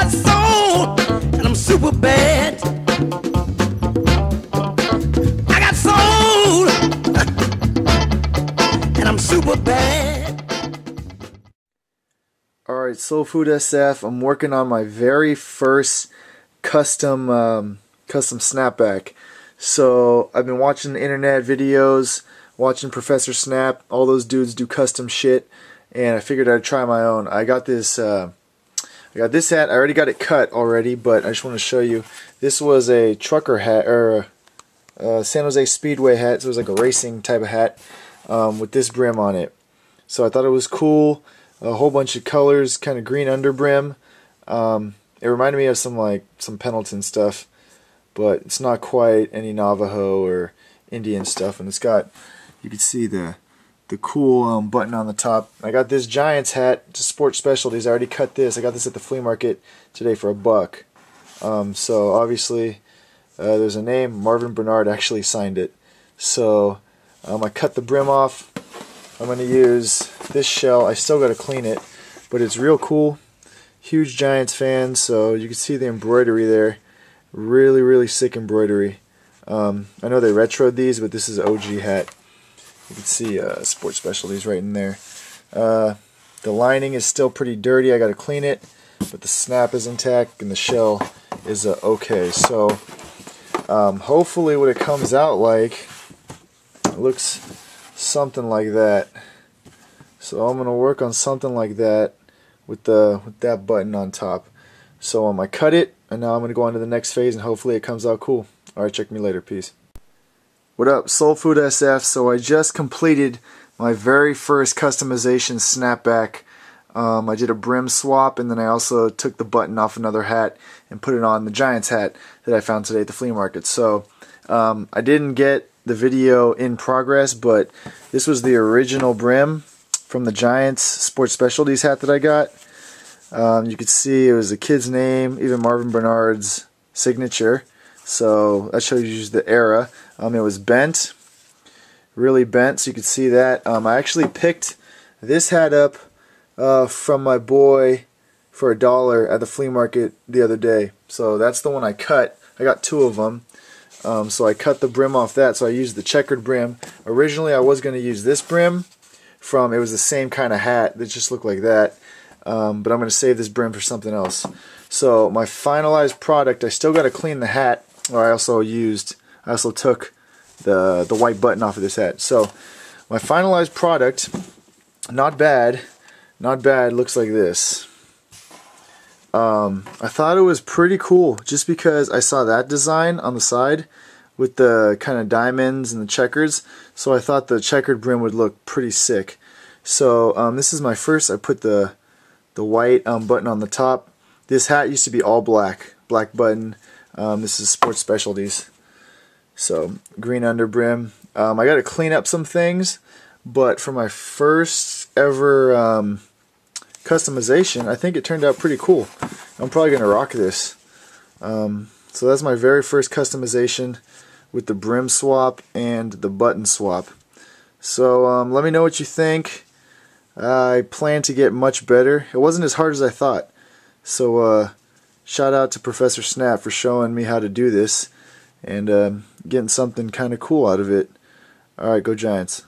got soul, and I'm super bad. I got soul, and I'm super bad. Alright, Soul Food SF, I'm working on my very first custom snapback. So I've been watching the internet videos, watching Professor Snap, all those dudes do custom shit, and I figured I'd try my own. I got this hat. I already got it cut already, but I just want to show you. This was a trucker hat, or a San Jose Speedway hat, so it was like a racing type of hat with this brim on it. So I thought it was cool. A whole bunch of colors, kind of green under brim. It reminded me of some Pendleton stuff, but it's not quite any Navajo or Indian stuff. And it's got, you can see the cool button on the top. I got this Giants hat to Sport Specialties. I already cut this. I got this at the flea market today for $1. So obviously there's a name. Marvin Bernard actually signed it. So I cut the brim off. I'm going to use this shell. I still got to clean it, but it's real cool. Huge Giants fan, so you can see the embroidery there. Really, really sick embroidery. I know they retroed these, but this is an OG hat. You can see Sport Specialties right in there. The lining is still pretty dirty. I got to clean it, but the snap is intact and the shell is okay. So hopefully what it comes out like, it looks something like that. So I'm gonna work on something like that with that button on top. So I cut it, and now I'm gonna go on to the next phase, and hopefully it comes out cool. Alright, check me later. Peace. What up, Soul Food SF? So I just completed my very first customization snapback. I did a brim swap, and then I also took the button off another hat and put it on the Giants hat that I found today at the flea market. So I didn't get the video in progress, but this was the original brim from the Giants Sports Specialties hat that I got. You could see it was a kid's name, even Marvin Bernard's signature. So that shows you the era. It was bent, really bent, so you could see that. I actually picked this hat up from my boy for $1 at the flea market the other day. So that's the one I cut. I got 2 of them. So I cut the brim off that, so I used the checkered brim. Originally I was going to use this brim it was the same kind of hat that just looked like that, but I'm going to save this brim for something else. So my finalized product, I still got to clean the hat, or I also took the white button off of this hat. So my finalized product, not bad, looks like this. I thought it was pretty cool just because I saw that design on the side with the kind of diamonds and the checkers, so I thought the checkered brim would look pretty sick. So this is my first. I put the white button on the top. This hat used to be all black button. This is Sports Specialties. So green under brim. I got to clean up some things, but for my first ever customization, I think it turned out pretty cool. I'm probably going to rock this. So that's my very first customization with the brim swap and the button swap. So let me know what you think. I plan to get much better. It wasn't as hard as I thought. So shout out to Professor Snap for showing me how to do this and getting something kind of cool out of it. Alright, go Giants.